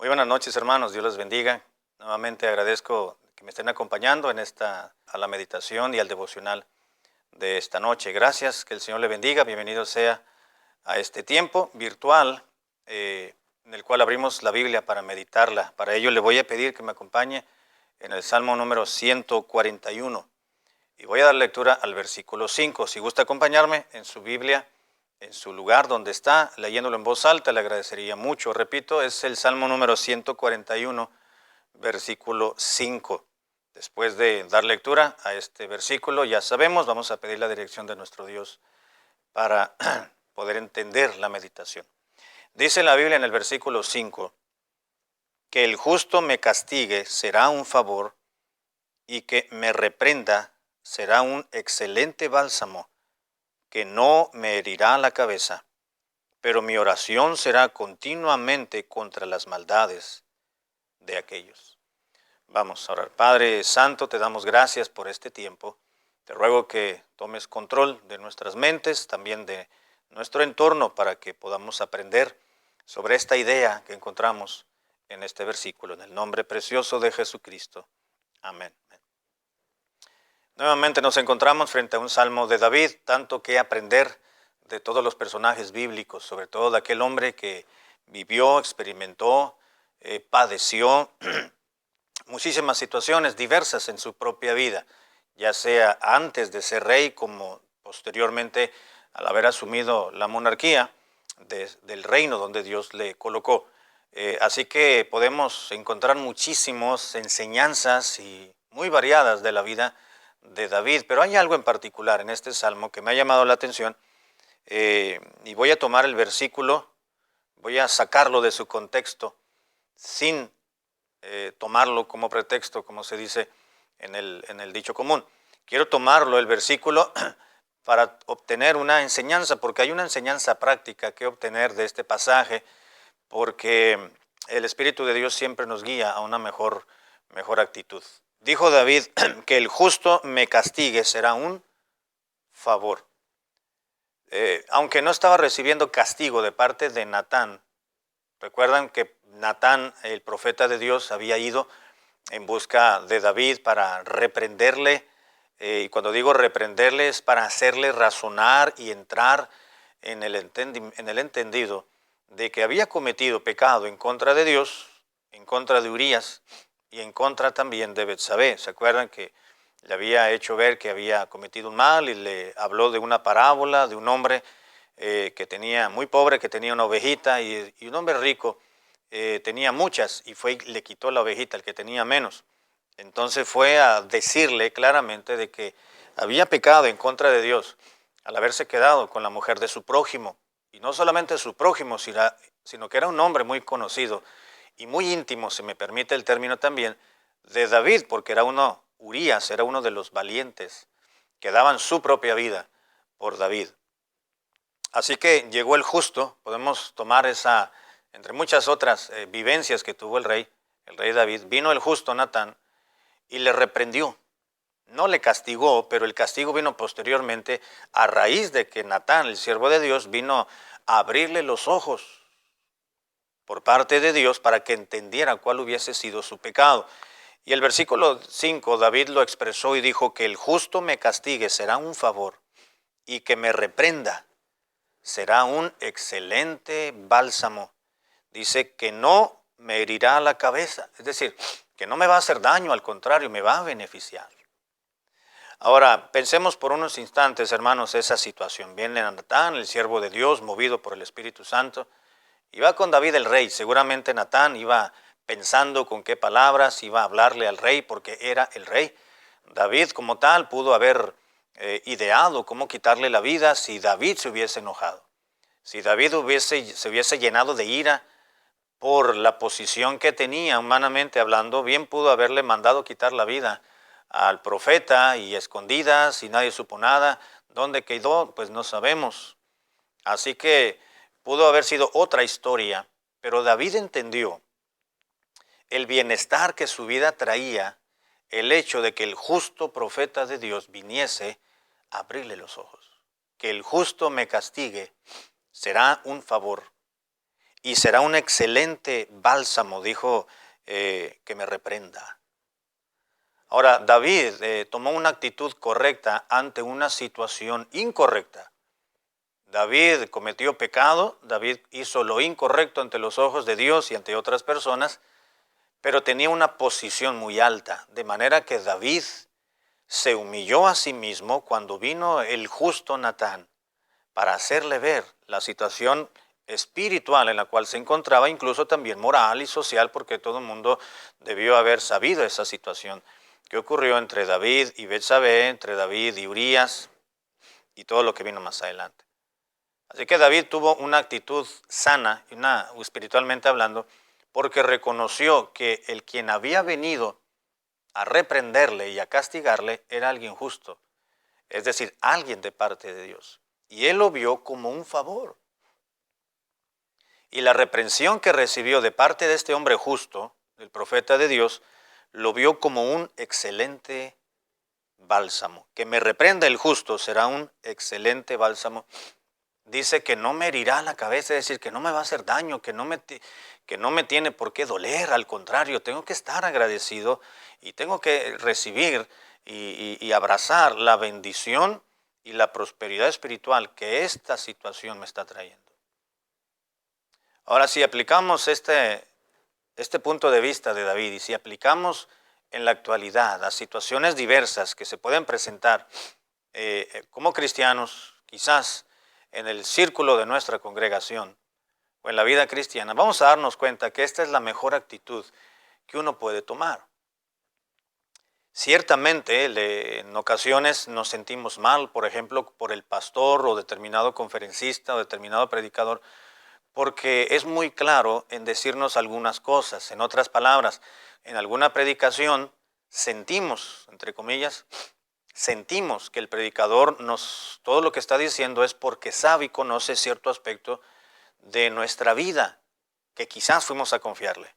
Muy buenas noches, hermanos. Dios les bendiga. Nuevamente agradezco que me estén acompañando a la meditación y al devocional de esta noche. Gracias, que el Señor le bendiga. Bienvenido sea a este tiempo virtual en el cual abrimos la Biblia para meditarla. Para ello le voy a pedir que me acompañe en el Salmo número 141 y voy a dar lectura al versículo 5. Si gusta acompañarme en su Biblia, en su lugar donde está, leyéndolo en voz alta, le agradecería mucho. Repito, es el Salmo número 141, versículo 5. Después de dar lectura a este versículo, ya sabemos, vamos a pedir la dirección de nuestro Dios para poder entender la meditación. Dice la Biblia en el versículo 5, que el justo me castigue será un favor y que me reprenda será un excelente bálsamo que no me herirá la cabeza, pero mi oración será continuamente contra las maldades de aquellos. Vamos a orar. Padre Santo, te damos gracias por este tiempo. Te ruego que tomes control de nuestras mentes, también de nuestro entorno, para que podamos aprender sobre esta idea que encontramos en este versículo. En el nombre precioso de Jesucristo. Amén. Nuevamente nos encontramos frente a un salmo de David, tanto que aprender de todos los personajes bíblicos, sobre todo de aquel hombre que vivió, experimentó, padeció muchísimas situaciones diversas en su propia vida, ya sea antes de ser rey como posteriormente al haber asumido la monarquía del reino donde Dios le colocó. Así que podemos encontrar muchísimas enseñanzas y muy variadas de la vida de David, pero hay algo en particular en este salmo que me ha llamado la atención y voy a tomar el versículo, voy a sacarlo de su contexto sin tomarlo como pretexto, como se dice en el dicho común. Quiero tomarlo, el versículo, para obtener una enseñanza, porque hay una enseñanza práctica que obtener de este pasaje, porque el Espíritu de Dios siempre nos guía a una mejor actitud. Dijo David que el justo me castigue será un favor. Aunque no estaba recibiendo castigo de parte de Natán, recuerdan que Natán, el profeta de Dios, había ido en busca de David para reprenderle, y cuando digo reprenderle es para hacerle razonar y entrar en el entendido de que había cometido pecado en contra de Dios, en contra de Urías y en contra también de Betsabé. ¿Se acuerdan que le había hecho ver que había cometido un mal y le habló de una parábola de un hombre que tenía, muy pobre, que tenía una ovejita y un hombre rico tenía muchas y fue y le quitó la ovejita al que tenía menos? Entonces fue a decirle claramente de que había pecado en contra de Dios al haberse quedado con la mujer de su prójimo. Y no solamente su prójimo, sino que era un hombre muy conocido y muy íntimo, se me permite el término también, de David, porque Urías era uno de los valientes que daban su propia vida por David. Así que llegó el justo, podemos tomar esa, entre muchas otras vivencias que tuvo el rey David, vino el justo Natán y le reprendió. No le castigó, pero el castigo vino posteriormente a raíz de que Natán, el siervo de Dios, vino a abrirle los ojos por parte de Dios para que entendiera cuál hubiese sido su pecado. Y el versículo 5, David lo expresó y dijo que el justo me castigue será un favor y que me reprenda será un excelente bálsamo. Dice que no me herirá la cabeza, es decir, que no me va a hacer daño, al contrario, me va a beneficiar. Ahora, pensemos por unos instantes, hermanos, esa situación. Viene Natán, el siervo de Dios, movido por el Espíritu Santo, y va con David el rey. Seguramente Natán iba pensando con qué palabras iba a hablarle al rey, porque era el rey. David como tal pudo haber ideado cómo quitarle la vida si David se hubiese enojado. Si David se hubiese llenado de ira por la posición que tenía humanamente hablando, bien pudo haberle mandado quitar la vida al profeta y escondidas y nadie supo nada. ¿Dónde quedó? Pues no sabemos. Así que pudo haber sido otra historia, pero David entendió el bienestar que su vida traía, el hecho de que el justo profeta de Dios viniese a abrirle los ojos. Que el justo me castigue será un favor y será un excelente bálsamo, dijo, que me reprenda. Ahora, David tomó una actitud correcta ante una situación incorrecta. David cometió pecado, David hizo lo incorrecto ante los ojos de Dios y ante otras personas, pero tenía una posición muy alta, de manera que David se humilló a sí mismo cuando vino el justo Natán para hacerle ver la situación espiritual en la cual se encontraba, incluso también moral y social, porque todo el mundo debió haber sabido esa situación que ocurrió entre David y Betsabé, entre David y Urías y todo lo que vino más adelante. Así que David tuvo una actitud sana, espiritualmente hablando, porque reconoció que el quien había venido a reprenderle y a castigarle era alguien justo, es decir, alguien de parte de Dios. Y él lo vio como un favor. Y la reprensión que recibió de parte de este hombre justo, el profeta de Dios, lo vio como un excelente bálsamo. Que me reprenda el justo será un excelente bálsamo. Dice que no me herirá la cabeza, es decir, que no me va a hacer daño, que no me tiene por qué doler, al contrario, tengo que estar agradecido y tengo que recibir y abrazar la bendición y la prosperidad espiritual que esta situación me está trayendo. Ahora, si aplicamos este punto de vista de David y si aplicamos en la actualidad a situaciones diversas que se pueden presentar como cristianos, quizás en el círculo de nuestra congregación o en la vida cristiana, vamos a darnos cuenta que esta es la mejor actitud que uno puede tomar. Ciertamente, en ocasiones nos sentimos mal, por ejemplo, por el pastor o determinado conferencista o determinado predicador, porque es muy claro en decirnos algunas cosas. En otras palabras, en alguna predicación sentimos, entre comillas, sentimos que el predicador todo lo que está diciendo es porque sabe y conoce cierto aspecto de nuestra vida que quizás fuimos a confiarle.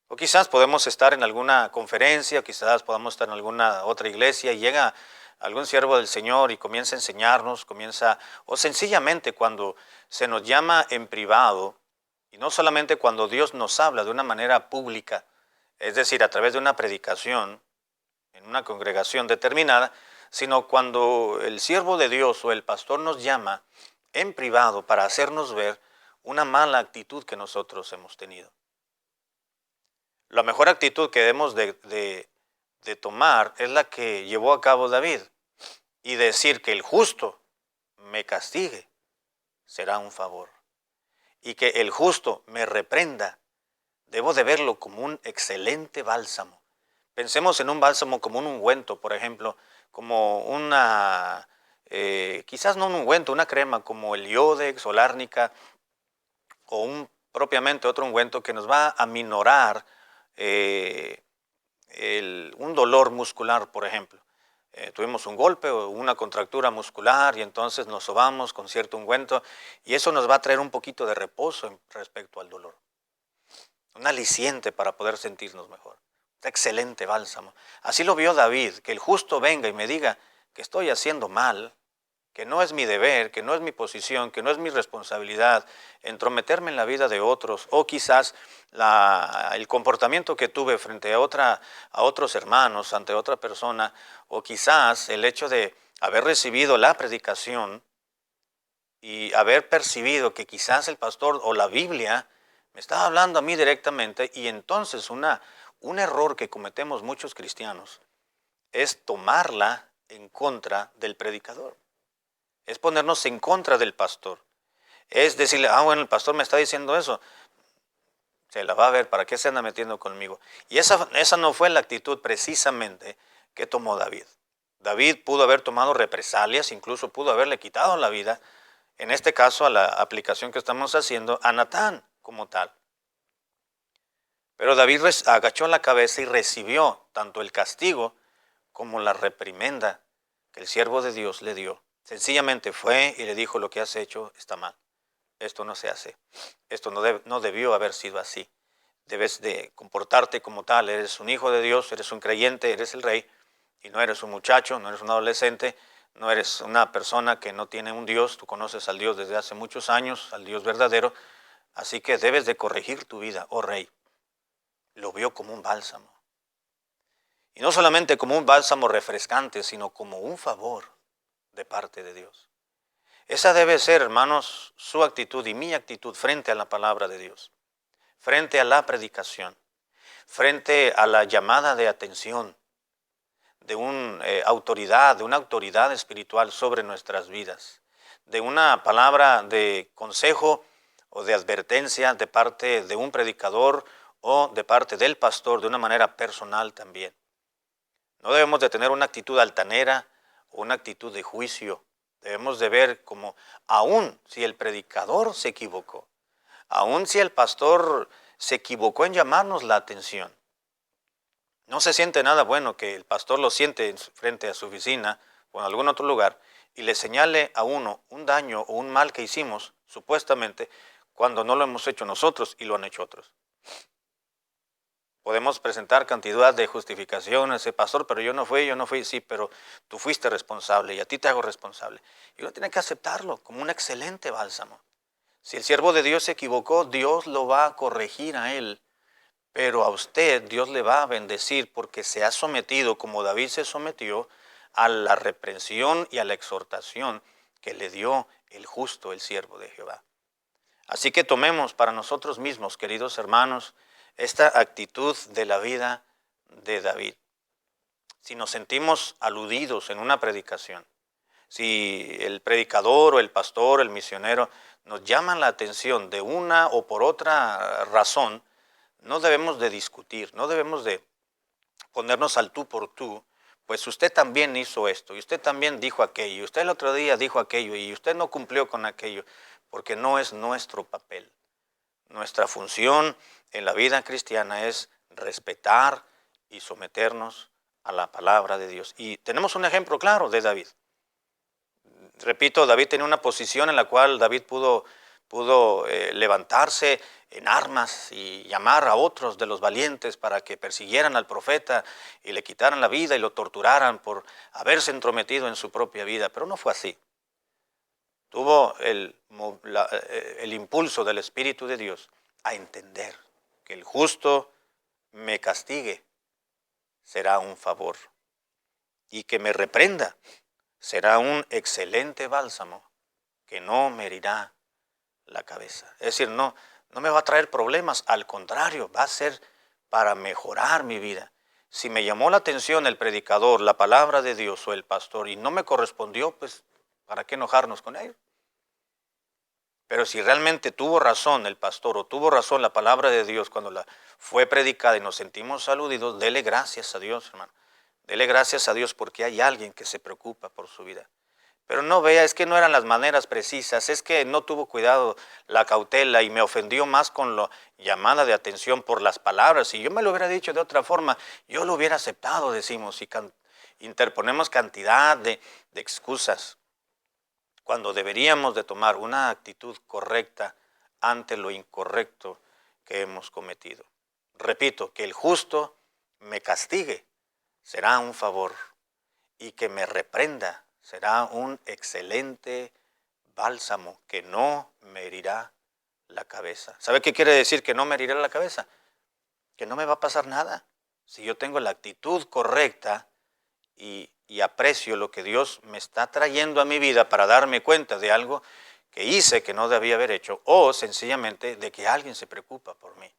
O quizás podemos estar en alguna conferencia, quizás podamos estar en alguna otra iglesia y llega algún siervo del Señor y comienza a enseñarnos, o sencillamente cuando se nos llama en privado, y no solamente cuando Dios nos habla de una manera pública, es decir, a través de una predicación, en una congregación determinada, sino cuando el siervo de Dios o el pastor nos llama en privado para hacernos ver una mala actitud que nosotros hemos tenido. La mejor actitud que debemos de tomar es la que llevó a cabo David y decir que el justo me castigue será un favor y que el justo me reprenda. Debo de verlo como un excelente bálsamo. Pensemos en un bálsamo como un ungüento, por ejemplo, como quizás no un ungüento, una crema como el Iodex o la árnica o propiamente otro ungüento que nos va a minorar un dolor muscular, por ejemplo. Tuvimos un golpe o una contractura muscular y entonces nos sobamos con cierto ungüento y eso nos va a traer un poquito de reposo respecto al dolor. Un aliciente para poder sentirnos mejor. Excelente bálsamo. Así lo vio David, que el justo venga y me diga que estoy haciendo mal, que no es mi deber, que no es mi posición, que no es mi responsabilidad entrometerme en la vida de otros, o quizás el comportamiento que tuve frente a otros hermanos, ante otra persona, o quizás el hecho de haber recibido la predicación y haber percibido que quizás el pastor o la Biblia me estaba hablando a mí directamente, y entonces un error que cometemos muchos cristianos es tomarla en contra del predicador. Es ponernos en contra del pastor. Es decirle, bueno, el pastor me está diciendo eso. Se la va a ver, ¿para qué se anda metiendo conmigo? Y esa no fue la actitud precisamente que tomó David. David pudo haber tomado represalias, incluso pudo haberle quitado la vida, en este caso a la aplicación que estamos haciendo, a Natán como tal. Pero David agachó la cabeza y recibió tanto el castigo como la reprimenda que el siervo de Dios le dio. Sencillamente fue y le dijo: lo que has hecho está mal, esto no se hace, esto no debió haber sido así, debes de comportarte como tal, eres un hijo de Dios, eres un creyente, eres el rey, y no eres un muchacho, no eres un adolescente, no eres una persona que no tiene un Dios, tú conoces al Dios desde hace muchos años, al Dios verdadero, Así que debes de corregir tu vida, oh rey. Lo vio como un bálsamo. Y no solamente como un bálsamo refrescante, sino como un favor de parte de Dios. Esa debe ser, hermanos, su actitud y mi actitud frente a la palabra de Dios, frente a la predicación, frente a la llamada de atención de una autoridad espiritual sobre nuestras vidas, de una palabra de consejo o de advertencia de parte de un predicador o de parte del pastor de una manera personal también. No debemos de tener una actitud altanera o una actitud de juicio. Debemos de ver como, aun si el predicador se equivocó, aun si el pastor se equivocó en llamarnos la atención, no se siente nada bueno que el pastor lo siente frente a su oficina o en algún otro lugar y le señale a uno un daño o un mal que hicimos, supuestamente, cuando no lo hemos hecho nosotros y lo han hecho otros. Podemos presentar cantidad de justificaciones, pastor, pero yo no fui, sí, pero tú fuiste responsable y a ti te hago responsable. Y uno tiene que aceptarlo como un excelente bálsamo. Si el siervo de Dios se equivocó, Dios lo va a corregir a él. Pero a usted Dios le va a bendecir porque se ha sometido, como David se sometió, a la reprensión y a la exhortación que le dio el justo, el siervo de Jehová. Así que tomemos para nosotros mismos, queridos hermanos, esta actitud de la vida de David. Si nos sentimos aludidos en una predicación, si el predicador o el pastor, el misionero, nos llaman la atención de una o por otra razón, no debemos de discutir, no debemos de ponernos al tú por tú, pues usted también hizo esto, y usted también dijo aquello, y usted el otro día dijo aquello, y usted no cumplió con aquello, porque no es nuestro papel. Nuestra función en la vida cristiana es respetar y someternos a la palabra de Dios. Y tenemos un ejemplo claro de David. Repito, David tenía una posición en la cual David pudo levantarse en armas y llamar a otros de los valientes para que persiguieran al profeta y le quitaran la vida y lo torturaran por haberse entrometido en su propia vida, pero no fue así. Tuvo el impulso del Espíritu de Dios a entender que el justo me castigue será un favor y que me reprenda será un excelente bálsamo que no me herirá la cabeza. Es decir, no me va a traer problemas, al contrario, va a ser para mejorar mi vida. Si me llamó la atención el predicador, la palabra de Dios o el pastor y no me correspondió, pues ¿para qué enojarnos con ellos? Pero si realmente tuvo razón el pastor o tuvo razón la palabra de Dios cuando fue predicada y nos sentimos aludidos, dele gracias a Dios, hermano. Dele gracias a Dios porque hay alguien que se preocupa por su vida. Pero no vea, es que no eran las maneras precisas, es que no tuvo cuidado, la cautela y me ofendió más con la llamada de atención por las palabras. Si yo me lo hubiera dicho de otra forma, yo lo hubiera aceptado, decimos, y interponemos cantidad de excusas, cuando deberíamos de tomar una actitud correcta ante lo incorrecto que hemos cometido. Repito, que el justo me castigue será un favor y que me reprenda será un excelente bálsamo que no me herirá la cabeza. ¿Sabe qué quiere decir que no me herirá la cabeza? Que no me va a pasar nada. Si yo tengo la actitud correcta y aprecio lo que Dios me está trayendo a mi vida para darme cuenta de algo que hice que no debía haber hecho, o sencillamente de que alguien se preocupa por mí.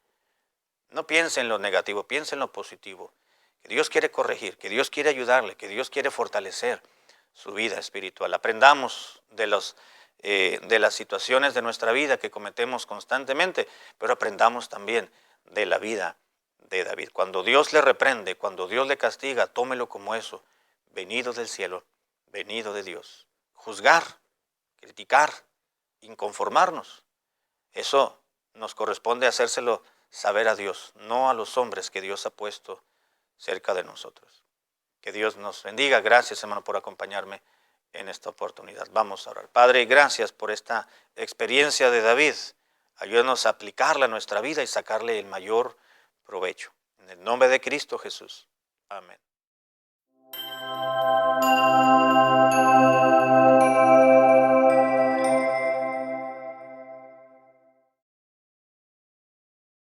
No piense en lo negativo, piense en lo positivo. Que Dios quiere corregir, que Dios quiere ayudarle, que Dios quiere fortalecer su vida espiritual. Aprendamos de las situaciones de nuestra vida que cometemos constantemente, pero aprendamos también de la vida de David. Cuando Dios le reprende, cuando Dios le castiga, tómelo como eso, venido del cielo, venido de Dios. Juzgar, criticar, inconformarnos, eso nos corresponde hacérselo saber a Dios, no a los hombres que Dios ha puesto cerca de nosotros. Que Dios nos bendiga. Gracias, hermano, por acompañarme en esta oportunidad. Vamos a orar. Padre, gracias por esta experiencia de David. Ayúdanos a aplicarla a nuestra vida y sacarle el mayor provecho. En el nombre de Cristo Jesús. Amén.